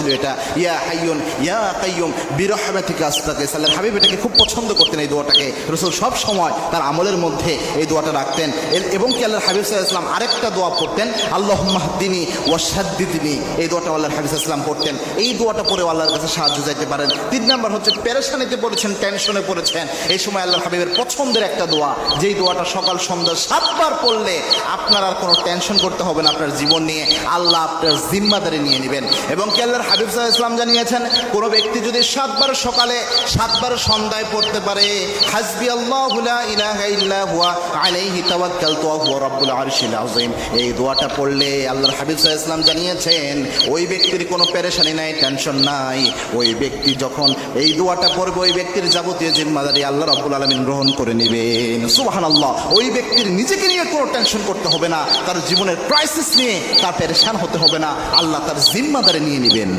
ছিল এটা, ইয়া হাইয়ুন ইয়া কাইয়ুম বিরহমাতিকা আস্তাগীথ। আল্লাহর হাবিব এটাকে খুব পছন্দ করতেন, এই দোয়াটাকে রাসূল সব সময় তার আমলের মধ্যে এই দোয়াটা রাখতেন। এবং কি আল্লাহর হাবিব সাল্লাল্লাহু আলাইহি ওয়াসাল্লাম আরেকটা দোয়া পড়তেন, আল্লাহুম্মা হদিনি ওয়া সাদ্দিদনি। এই দোয়াটা আল্লাহর হাবিব সাল্লাল্লাহু আলাইহি ওয়াসাল্লাম পড়তেন। এই দোয়াটা পড়ে আল্লাহর কাছে সাহায্য চাইতে পারেন। 3 নাম্বার হচ্ছে পেরেশানিতে পড়েছেন, টেনশনে পড়েছেন, এই সময় আল্লাহর হাবিবের পছন্দের একটা দোয়া, যেই দোয়াটা সকাল সন্ধ্যা 7 বার পড়লে আপনার আর কোনো টেনশন করতে হবে না আপনার জীবন নিয়ে, আল্লাহ আপনার জিম্মাদারি নিয়ে নেবেন। এবং কি আল্লাহর হাবিব সাল্লাল্লাহু আলাইহি ওয়াসাল্লাম জানিয়েছেন, কোনো ব্যক্তি যদি 7 বার সকালে 7 বার সন্ধ্যায় পড়তে পারে, হাসবি আল্লাহু লা ইলাহা ইল্লা হুয়া আলাইহি তাওয়াক্কালতু ওয়া হুয়া রাব্বুল আরশিল আযীম, এই দোয়াটা পড়লে আল্লাহর হাবিব সাল্লাল্লাহু আলাইহি ওয়াসাল্লাম জানিয়েছেন ওই ব্যক্তির কোনো পেরেশানি নাই, টেনশন নাই। ওই ব্যক্তি যখন এই দোয়াটা পড়বে, ওই ব্যক্তির যাবতীয় জিম্মাদারি আল্লাহ রাব্বুল আলামিন গ্রহণ করে নেবেন। সুবহানাল্লাহ। ওই ব্যক্তির নিজেকে নিয়ে কোনো টেনশন করতে হবে না, তার জীবনের ক্রাইসিস নিয়ে তার পেরেশান হতে হবে না, আল্লাহ তার জিম্মাদারি নিয়ে নেবেন।